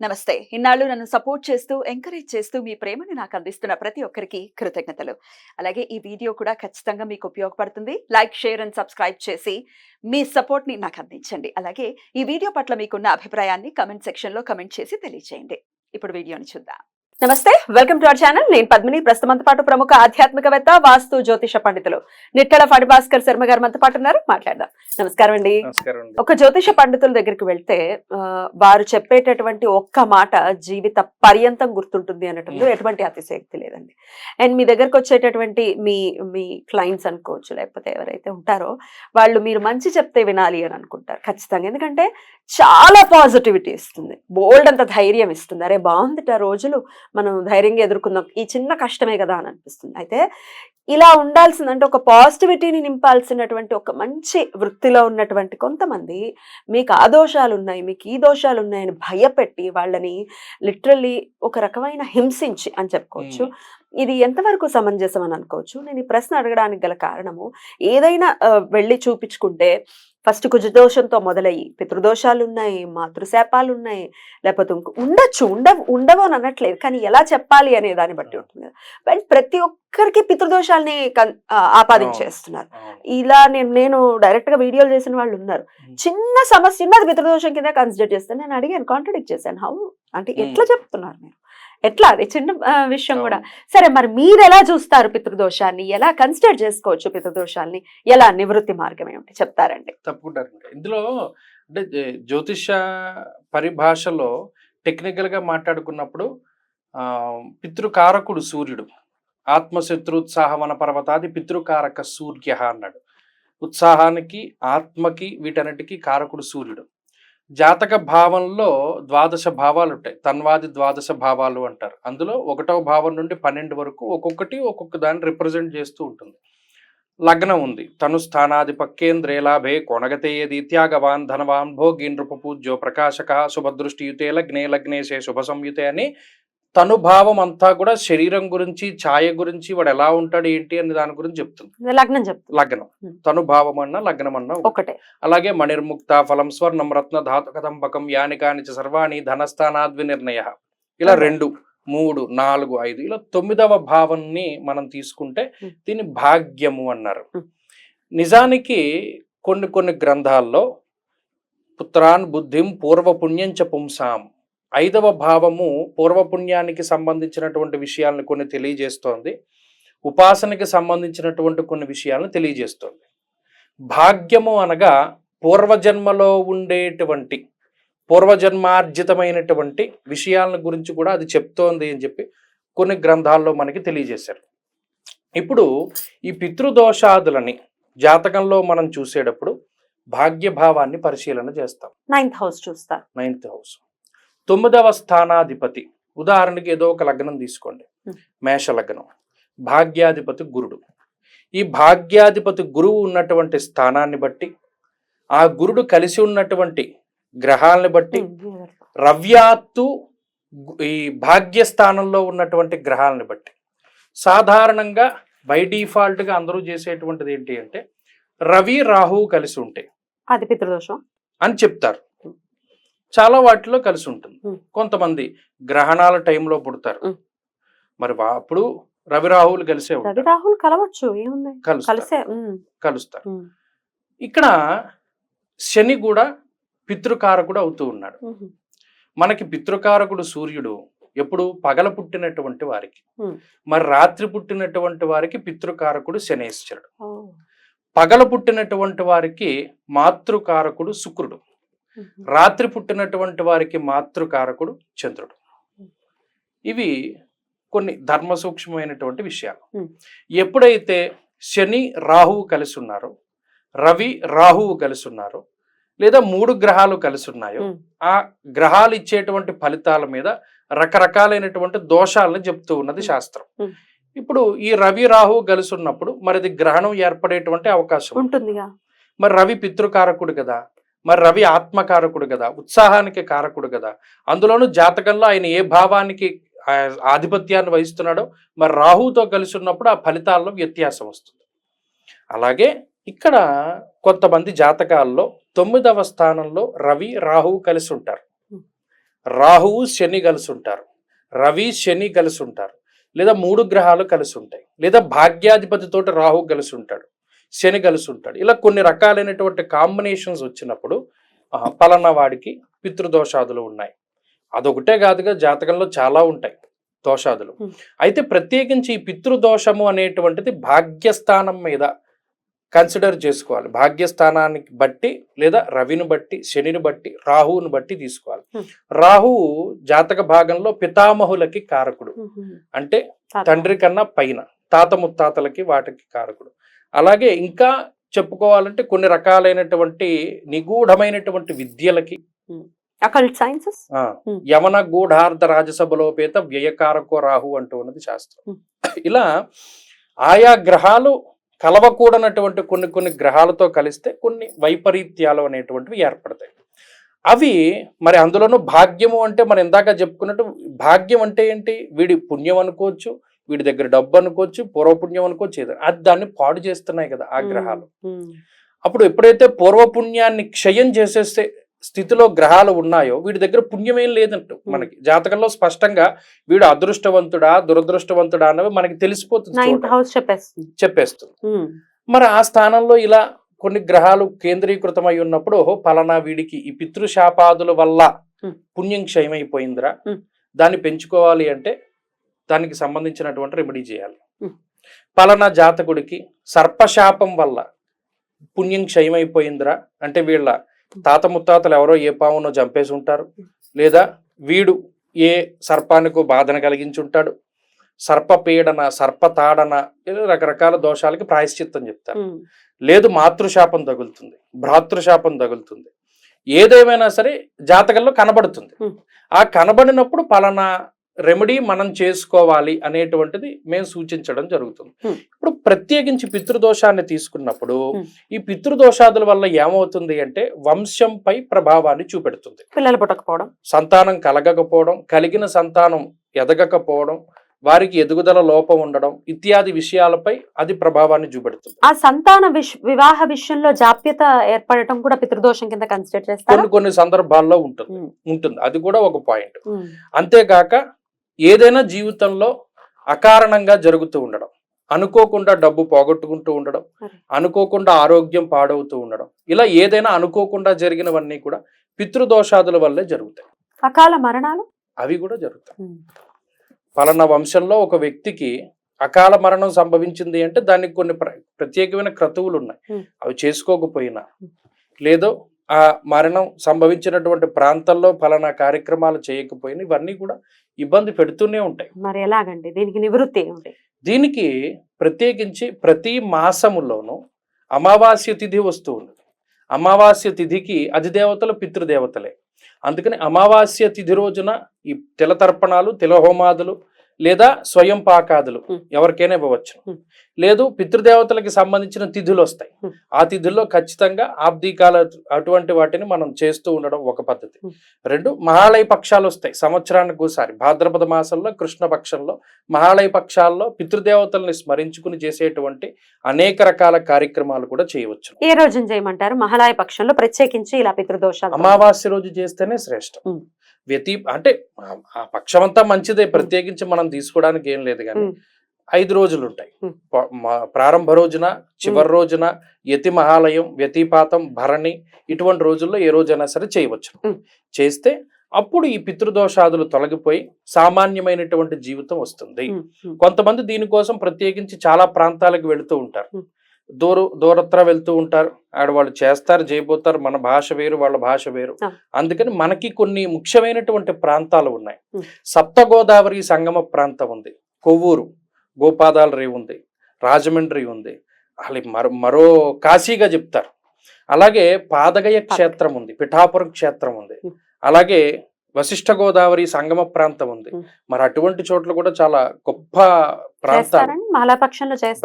నమస్తే. ఇన్నాళ్ళు నన్ను సపోర్ట్ చేస్తూ, ఎంకరేజ్ చేస్తూ మీ ప్రేమని నాకు అందిస్తున్న ప్రతి ఒక్కరికి కృతజ్ఞతలు. అలాగే ఈ వీడియో కూడా ఖచ్చితంగా మీకు ఉపయోగపడుతుంది. లైక్, షేర్ అండ్ సబ్స్క్రైబ్ చేసి మీ సపోర్ట్‌ని నాకు అందించండి. అలాగే ఈ వీడియో పట్ల మీకున్న అభిప్రాయాన్ని కామెంట్ సెక్షన్‌లో కామెంట్ చేసి తెలియజేయండి. ఇప్పుడు వీడియోని చూద్దాం. నమస్తే, వెల్కమ్ టు అవర్ ఛానల్. నేను పద్మిని. ప్రస్తుతంతో పాటు ప్రముఖ ఆధ్యాత్మికవేత్త, వాస్తు జ్యోతిష పండితులు నిట్టల ఫణిభాస్కర్ శర్మ గారు మనతో పాటు ఉన్నారు. మాట్లాడదాం. నమస్కారం అండి. ఒక జ్యోతిష పండితుల దగ్గరికి వెళ్తే వారు చెప్పేటటువంటి ఒక్క మాట జీవిత పర్యంతం గుర్తుంటుంది అనటంలో ఎటువంటి అతిశయోక్తి లేదండి. అండ్ మీ దగ్గరకు వచ్చేటటువంటి మీ క్లయింట్స్ అనుకోవచ్చు, లేకపోతే ఎవరైతే ఉంటారో వాళ్ళు మీరు మంచి చెప్తే వినాలి అని అనుకుంటారు ఖచ్చితంగా. ఎందుకంటే చాలా పాజిటివిటీ ఇస్తుంది, బోల్డ్ అంత ధైర్యం ఇస్తుంది. అరే బాగుందిట రోజులు, మనం ధైర్యంగా ఎదుర్కొందాం, ఈ చిన్న కష్టమే కదా అని అనిపిస్తుంది. అయితే ఇలా ఉండాల్సిందంటే ఒక పాజిటివిటీని నింపాల్సినటువంటి ఒక మంచి వృత్తిలో ఉన్నటువంటి కొంతమంది మీకు ఆ దోషాలు ఉన్నాయి, మీకు ఈ దోషాలు ఉన్నాయని భయపెట్టి వాళ్ళని లిటరల్లీ ఒక రకమైన హింసించి అని చెప్పుకోవచ్చు. ఇది ఎంతవరకు సమంజసం అని అనుకోవచ్చు. నేను ఈ ప్రశ్న అడగడానికి గల కారణము, ఏదైనా వెళ్ళి చూపించుకుంటే ఫస్ట్ కుజదోషంతో మొదలయ్యి పితృదోషాలు ఉన్నాయి, మాతృశాపాలు ఉన్నాయి, లేకపోతే ఉండవు అని అనట్లేదు, కానీ ఎలా చెప్పాలి అనే దాన్ని బట్టి ఉంటుంది కదా. బట్ ప్రతి ఒక్కరికి పితృదోషాలని ఆపాదించేస్తున్నారు. ఇలా నేను డైరెక్ట్ గా వీడియోలు చేసిన వాళ్ళు ఉన్నారు. చిన్న సమస్య అది పితృదోషం కింద కన్సిడర్ చేస్తాను. నేను అడిగాను, కాంట్రడిక్ట్ చేశాను. హౌ అంటే ఎట్లా చెప్తున్నారు మీరు, ఎట్లా? అది చిన్న విషయం కూడా సరే, మరి మీరు ఎలా చూస్తారు పితృదోషాన్ని, ఎలా కన్సిడర్ చేసుకోవచ్చు పితృదోషాన్ని, ఎలా నివృత్తి మార్గం ఏమిటి చెప్తారండి? తప్పకుండా. ఇందులో అంటే జ్యోతిష పరిభాషలో టెక్నికల్ గా మాట్లాడుకున్నప్పుడు పితృకారకుడు సూర్యుడు. ఆత్మశత్రుత్సాహ వన పర్వతాది పితృకారక సూర్య అన్నాడు. ఉత్సాహానికి, ఆత్మకి, వీటన్నిటికీ కారకుడు సూర్యుడు. జాతక భావంలో 12 భావాలు ఉంటాయి. తన్వాది 12 భావాలు అంటారు. అందులో 1వ భావం నుండి 12 వరకు ఒక్కొక్క దాన్ని రిప్రజెంట్ చేస్తూ ఉంటుంది. లగ్నం ఉంది. తను స్థానాధిపక్యేంద్రే లాభే కొనగతేయదీత్యాగవాన్ ధనవాన్ భోగి నృపపూజ్యో ప్రకాశక శుభదృష్టియుతే లగ్నేశే శుభ సంయుతే అని తనుభావం అంతా కూడా శరీరం గురించి, ఛాయ గురించి, వాడు ఎలా ఉంటాడు ఏంటి అని దాని గురించి చెప్తుంది. లగ్నం తనుభావం అన్నా లగ్నం అన్నా ఒకటే. అలాగే మణిర్ముక్త ఫలం స్వర్ణం రత్న ధాతు కదంబకం యాని కానిచ సర్వాణి ధనస్థానాద్వి నిర్ణయ, ఇలా 2, 3, 4, 5 ఇలా 9వ భావాన్ని మనం తీసుకుంటే దీన్ని భాగ్యము అన్నారు. నిజానికి కొన్ని గ్రంథాల్లో పుత్రాన్ బుద్ధిం పూర్వపుణ్యంచ పుంసాం, 5వ భావము పూర్వపుణ్యానికి సంబంధించినటువంటి విషయాలను కొన్ని తెలియజేస్తోంది, ఉపాసనకి సంబంధించినటువంటి కొన్ని విషయాలను తెలియజేస్తోంది. భాగ్యము అనగా పూర్వజన్మలో ఉండేటువంటి పూర్వజన్మార్జితమైనటువంటి విషయాలను గురించి కూడా అది చెప్తోంది అని చెప్పి కొన్ని గ్రంథాల్లో మనకి తెలియజేశారు. ఇప్పుడు ఈ పితృదోషాదులని జాతకంలో మనం చూసేటప్పుడు భాగ్యభావాన్ని పరిశీలన చేస్తాం. 9th హౌస్ చూస్తాం. 9th హౌస్ 9వ స్థానాధిపతి. ఉదాహరణకి ఏదో ఒక లగ్నం తీసుకోండి, మేష లగ్నం. భాగ్యాధిపతి గురుడు. ఈ భాగ్యాధిపతి గురువు ఉన్నటువంటి స్థానాన్ని బట్టి, ఆ గురుడు కలిసి ఉన్నటువంటి గ్రహాలని బట్టి, రవ్యాత్తు ఈ భాగ్యస్థానంలో ఉన్నటువంటి గ్రహాలని బట్టి, సాధారణంగా బై డిఫాల్ట్గా అందరూ చేసేటువంటిది ఏంటి అంటే రవి రాహువు కలిసి ఉంటే అది పితృదోషం అని చెప్తారు. చాలా వాటిలో కలిసి ఉంటుంది. కొంతమంది గ్రహణాల టైంలో పుడతారు, మరి అప్పుడు రవి రాహువులు కలిసే కలుస్తారు. ఇక్కడ శని కూడా పితృకారకుడు అవుతూ ఉన్నాడు. మనకి పితృకారకుడు సూర్యుడు ఎప్పుడు పగల పుట్టినటువంటి వారికి, మరి రాత్రి పుట్టినటువంటి వారికి పితృకారకుడు శనేశ్వరుడు. పగల పుట్టినటువంటి వారికి మాతృకారకుడు శుక్రుడు, రాత్రి పుట్టినటువంటి వారికి మాతృకారకుడు చంద్రుడు. ఇవి కొన్ని ధర్మ సూక్ష్మమైనటువంటి విషయాలు. ఎప్పుడైతే శని రాహువు కలిసి ఉన్నారో, రవి రాహువు కలిసి ఉన్నారో, లేదా 3 గ్రహాలు కలిసి ఉన్నాయో, ఆ గ్రహాలు ఇచ్చేటువంటి ఫలితాల మీద రకరకాలైనటువంటి దోషాలను చెప్తూ ఉన్నది శాస్త్రం. ఇప్పుడు ఈ రవి రాహువు కలిసి ఉన్నప్పుడు మరి అది గ్రహణం ఏర్పడేటువంటి అవకాశం ఉంటుంది. మరి రవి పితృకారకుడు కదా, మరి రవి ఆత్మకారకుడు కదా, ఉత్సాహానికి కారకుడు కదా. అందులోనూ జాతకంలో ఆయన ఏ భావానికి ఆధిపత్యాన్ని వహిస్తున్నాడో మరి రాహుతో కలిసి ఉన్నప్పుడు ఆ ఫలితాల్లో వ్యత్యాసం వస్తుంది. అలాగే ఇక్కడ కొంతమంది జాతకాల్లో 9వ స్థానంలో రవి రాహువు కలిసి ఉంటారు. రాహువు శని కలిసి ఉంటారు, రవి శని కలిసి ఉంటారు, లేదా 3 గ్రహాలు కలిసి ఉంటాయి, లేదా భాగ్యాధిపతితోటి రాహు కలిసి ఉంటాడు, శని కలిసి ఉంటాడు. ఇలా కొన్ని రకాలైనటువంటి కాంబినేషన్స్ వచ్చినప్పుడు పలానా వాడికి పితృదోషాదులు ఉన్నాయి. అదొకటే కాదుగా, జాతకంలో చాలా ఉంటాయి దోషాదులు. అయితే ప్రత్యేకించి ఈ పితృదోషము అనేటువంటిది భాగ్యస్థానం మీద కన్సిడర్ చేసుకోవాలి. భాగ్యస్థానానికి బట్టి, లేదా రవిని బట్టి, శనిని బట్టి, రాహువుని బట్టి తీసుకోవాలి. రాహువు జాతక భాగంలో పితామహులకి కారకుడు, అంటే తండ్రి కన్నా పైన తాత ముత్తాతలకి వాటికి కారకుడు. అలాగే ఇంకా చెప్పుకోవాలంటే కొన్ని రకాలైనటువంటి నిగూఢమైనటువంటి విద్యలకి, అకల్ట్ సైన్సెస్, యవన గూఢార్థ రాజసభలోపేత వ్యయకారకో రాహు అంటూ ఉన్నది శాస్త్రం. ఇలా ఆయా గ్రహాలు కలవకూడనటువంటి కొన్ని గ్రహాలతో కలిస్తే కొన్ని వైపరీత్యాలు అనేటువంటివి ఏర్పడతాయి. అవి మరి అందులోనూ భాగ్యము అంటే మనం ఇందాక చెప్పుకున్నట్టు, భాగ్యం అంటే ఏంటి? వీడి పుణ్యం అనుకోవచ్చు, వీడి దగ్గర డబ్బు అనుకోవచ్చు, పూర్వపుణ్యం అనుకోవచ్చు, ఏదో అది దాన్ని పాడు చేస్తున్నాయి కదా ఆ గ్రహాలు. అప్పుడు ఎప్పుడైతే పూర్వపుణ్యాన్ని క్షయం చేసేస్తే స్థితిలో గ్రహాలు ఉన్నాయో వీడి దగ్గర పుణ్యమేం లేదంటూ మనకి జాతకంలో స్పష్టంగా వీడు అదృష్టవంతుడా దురదృష్టవంతుడా అన్నవి మనకి తెలిసిపోతుంది, చెప్పేస్తుంది. మరి ఆ స్థానంలో ఇలా కొన్ని గ్రహాలు కేంద్రీకృతమై ఉన్నప్పుడు పలానా వీడికి ఈ పితృశాపాదుల వల్ల పుణ్యం క్షయమైపోయిందిరా, దాన్ని పెంచుకోవాలి అంటే దానికి సంబంధించినటువంటి రెమెడీ చేయాలి. పలానా జాతకుడికి సర్పశాపం వల్ల పుణ్యం క్షయమైపోయిందిరా అంటే వీళ్ళ తాత ముత్తాతలు ఎవరో ఏ పావునో చంపేసి ఉంటారు, లేదా వీడు ఏ సర్పానికో బాధన కలిగించి ఉంటాడు, సర్పపీడన, సర్పతాడన, రకరకాల దోషాలకి ప్రాయశ్చిత్తం చెప్తారు. లేదు మాతృశాపం తగులుతుంది, భ్రాతృశాపం తగులుతుంది, ఏదేమైనా సరే జాతకంలో కనబడుతుంది. ఆ కనబడినప్పుడు పలానా రెమెడీ మనం చేసుకోవాలి అనేటువంటిది మేము సూచించడం జరుగుతుంది. ఇప్పుడు ప్రత్యేకించి పితృదోషాన్ని తీసుకున్నప్పుడు ఈ పితృదోషాదుల వల్ల ఏమవుతుంది అంటే వంశంపై ప్రభావాన్ని చూపెడుతుంది. పిల్లలు పుట్టకపోవడం, సంతానం కలగకపోవడం, కలిగిన సంతానం ఎదగకపోవడం, వారికి ఎదుగుదల లోపం ఉండడం ఇత్యాది విషయాలపై అది ప్రభావాన్ని చూపెడుతుంది. ఆ సంతాన వివాహ విషయంలో జాప్యత ఏర్పడటం కూడా పితృదోషం కింద కన్సిడర్ చేస్తారు. కొన్ని సందర్భాల్లో ఉంటుంది అది కూడా ఒక పాయింట్. అంతేగాక ఏదైనా జీవితంలో అకారణంగా జరుగుతూ ఉండడం, అనుకోకుండా డబ్బు పోగొట్టుకుంటూ ఉండడం, అనుకోకుండా ఆరోగ్యం పాడవుతూ ఉండడం, ఇలా ఏదైనా అనుకోకుండా జరిగినవన్నీ కూడా పితృదోషాదుల వల్లే జరుగుతాయి. అకాల మరణాలు అవి కూడా జరుగుతాయి. పలానా వంశంలో ఒక వ్యక్తికి అకాల మరణం సంభవించింది అంటే దానికి కొన్ని ప్రత్యేకమైన క్రతువులు ఉన్నాయి, అవి చేసుకోకపోయినా, లేదో ఆ మరణం సంభవించినటువంటి ప్రాంతాల్లో ఫలానా కార్యక్రమాలు చేయకపోయినా ఇవన్నీ కూడా ఇబ్బంది పెడుతూనే ఉంటాయి. మరి ఎలాగండి దీనికి నివృత్తి ఏమిటి? దీనికి ప్రత్యేకించి ప్రతి మాసములోనూ అమావాస్య తిథి వస్తూ ఉంది. అమావాస్య తిథికి అధిదేవతలు పితృదేవతలే. అందుకని అమావాస్య తిథి రోజున ఈ తిలతర్పణాలు, తిలహోమాదులు లేదా స్వయం పాకాదులు ఎవరికైనా ఇవ్వవచ్చు. లేదు పితృదేవతలకి సంబంధించిన తిథులు వస్తాయి, ఆ తిథుల్లో ఖచ్చితంగా ఆబ్దీకాల అటువంటి వాటిని మనం చేస్తూ ఉండడం ఒక పద్ధతి. 2 మహాళయ పక్షాలు వస్తాయి సంవత్సరానికి ఒకసారి, భాద్రపద మాసంలో కృష్ణపక్షంలో మహాళయ పక్షాల్లో పితృదేవతల్ని స్మరించుకుని చేసేటువంటి అనేక రకాల కార్యక్రమాలు కూడా చేయవచ్చు. ఏ రోజున చేయమంటారు? మహాళయ పక్షంలో ప్రత్యేకించి ఇలా పితృదోషాలు అమావాస్య రోజు చేస్తేనే శ్రేష్టం. అంటే ఆ పక్షం అంతా మంచిదే, ప్రత్యేకించి మనం తీసుకోవడానికి ఏం లేదు, కానీ 5 రోజులు ఉంటాయి. ప్రారంభ రోజున, చివరి రోజున, యతి మహాలయం, వ్యతిపాతం, భరణి, ఇటువంటి రోజుల్లో ఏ రోజైనా సరే చేయవచ్చు. చేస్తే అప్పుడు ఈ పితృదోషాదులు తొలగిపోయి సామాన్యమైనటువంటి జీవితం వస్తుంది. కొంతమంది దీనికోసం ప్రత్యేకించి చాలా ప్రాంతాలకు వెళుతూ ఉంటారు, దూరత్ర వెళ్తూ ఉంటారు, ఆడవాళ్ళు చేస్తారు, చేయబోతారు. మన భాష వేరు, వాళ్ళ భాష వేరు. అందుకని మనకి కొన్ని ముఖ్యమైనటువంటి ప్రాంతాలు ఉన్నాయి. సప్త గోదావరి సంగమ ప్రాంతం ఉంది, కొవ్వూరు గోపాదాల రేవు ఉంది, రాజమండ్రి ఉంది, మరో కాశీగా చెప్తారు. అలాగే పాదగయ క్షేత్రం ఉంది, పిఠాపురం క్షేత్రం ఉంది, అలాగే వశిష్ఠ గోదావరి సంగమ ప్రాంతం ఉంది. మరి అటువంటి చోట్ల కూడా చాలా గొప్ప ప్రాంతాలు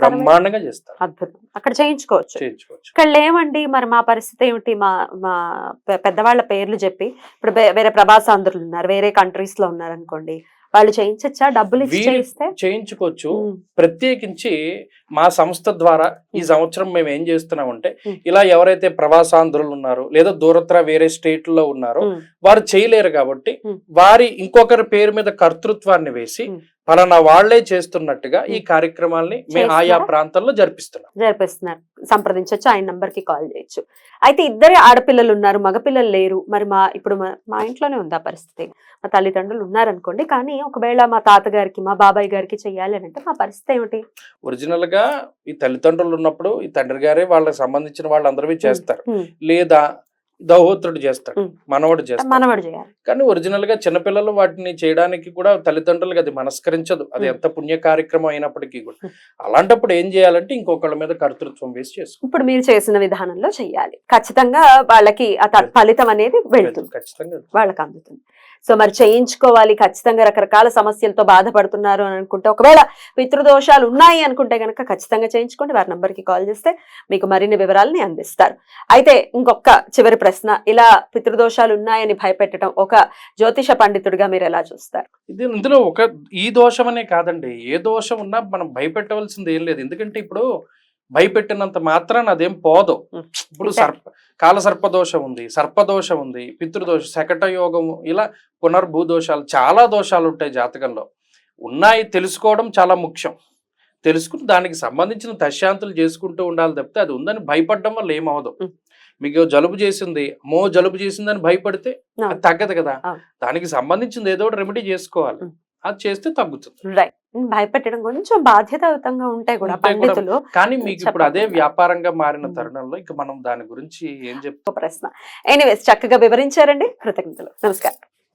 బ్రహ్మాండంగా చేస్తారు. అద్భుతం. అక్కడ చేయించుకోవచ్చు. ఇక్కడ లేవండి మరి మా పరిస్థితి ఏమిటి? మా పెద్దవాళ్ళ పేర్లు చెప్పి ఇప్పుడు వేరే ప్రభాసాంధ్రులు ఉన్నారు, వేరే కంట్రీస్ లో ఉన్నారు అనుకోండి, వాళ్ళు చేయించచ్చా డబ్బులు ఇచ్చి వీరు చేయిస్తే? చేయించుకోవచ్చు. ఉమ్, ప్రత్యేకించి మా సంస్థ ద్వారా ఈ సంవత్సరం మేము ఏం చేస్తున్నామంటే, ఉమ్. ఇలా ఎవరైతే ప్రవాసాంధ్రులు ఉన్నారో లేదా దూరత్ర వేరే స్టేట్లో ఉన్నారో ఉమ్, వారు చేయలేరు కాబట్టి ఉమ్. వారి ఇంకొకరి పేరు మీద కర్తృత్వాన్ని వేసి ఉమ్. ఫలానా వాళ్లే చేస్తున్నట్టుగా ఈ కార్యక్రమాల్ని మేము ఆయా చేస్తున్నారా? ప్రాంతాల్లో జరిపిస్తున్నాం. జరిపిస్తున్నారు. సంప్రదించవచ్చు, ఆయన నంబర్ కి కాల్ చేయొచ్చు. అయితే ఇద్దరే ఆడపిల్లలు ఉన్నారు, మగపిల్లలు లేరు. మరి ఇప్పుడు మా ఇంట్లోనే ఉంది ఆ పరిస్థితి. మా తల్లిదండ్రులు ఉన్నారనుకోండి, కానీ ఒకవేళ మా తాతగారికి మా బాబాయ్ గారికి చెయ్యాలి అని అంటే మా పరిస్థితి ఏమిటి? ఒరిజినల్ గా ఈ తల్లిదండ్రులు ఉన్నప్పుడు ఈ తండ్రి గారే వాళ్ళకి సంబంధించిన వాళ్ళందరూ చేస్తారు, ఉమ్, లేదా దహోత్రుడు చేస్తాడు, ఉమ్. మనవడు చేస్తాడు. మనవడు చేయాలి. కానీ ఒరిజినల్ గా చిన్నపిల్లలు వాటిని చేయడానికి కూడా తల్లిదండ్రులకు అది మనస్కరించదు, అది ఎంత పుణ్య కార్యక్రమం అయినప్పటికీ కూడా. అలాంటప్పుడు ఏం చేయాలంటే ఇంకొకళ్ళ మీద కర్తృత్వం వేసి చేసుకో. ఇప్పుడు మీరు చేసిన విధానంలో చెయ్యాలి. ఖచ్చితంగా వాళ్ళకి ఆ ఫలితం అనేది వెళ్తుంది, ఖచ్చితంగా వాళ్ళకి అందుతుంది. సో మరి చేయించుకోవాలి, ఖచ్చితంగా రకరకాల సమస్యలతో బాధపడుతున్నారు అని అనుకుంటే, ఒకవేళ పితృదోషాలు ఉన్నాయి అనుకుంటే కనుక ఖచ్చితంగా చేయించుకోండి. వారి నంబర్కి కాల్ చేస్తే మీకు మరిన్ని వివరాలని అందిస్తారు. అయితే ఇంకొక చివరి ప్రశ్న, ఇలా పితృదోషాలు ఉన్నాయని భయపెట్టడం ఒక జ్యోతిష పండితుడిగా మీరు ఎలా చూస్తారు? ఇందులో ఈ దోషం అనే కాదండి, ఏ దోషం ఉన్నా మనం భయపెట్టవలసింది ఏం లేదు. ఎందుకంటే ఇప్పుడు భయపెట్టినంత మాత్రాన అదేం పోదు. ఇప్పుడు కాలసర్పదోషం ఉంది, సర్పదోషం ఉంది, పితృదోషం, శకట యోగము, ఇలా పునర్భూదోషాలు, చాలా దోషాలు ఉంటాయి జాతకంలో. ఉన్నాయి, తెలుసుకోవడం చాలా ముఖ్యం. తెలుసుకుని దానికి సంబంధించిన దశాంతులు చేసుకుంటూ ఉండాలి తప్పితే అది ఉందని భయపడడం వల్ల ఏమవదు. మీకు జలుబు చేసింది, జలుబు చేసిందని భయపడితే అది తగ్గదు కదా. దానికి సంబంధించింది ఏదో రెమెడీ చేసుకోవాలి, అది చేస్తే తగ్గుతుంది. రైట్. భయపెట్టడం కొంచెం బాధ్యతాయుతంగా ఉంటాయి కూడా పండితులు. కానీ మీకు ఇప్పుడు అదే వ్యాపారంగా మారిన తరుణంలో ఇంకా మనం దాని గురించి ఏం చెప్తాం? ప్రశ్న. ఎనీవేస్, చక్కగా వివరించారండి, కృతజ్ఞతలు. నమస్కారం.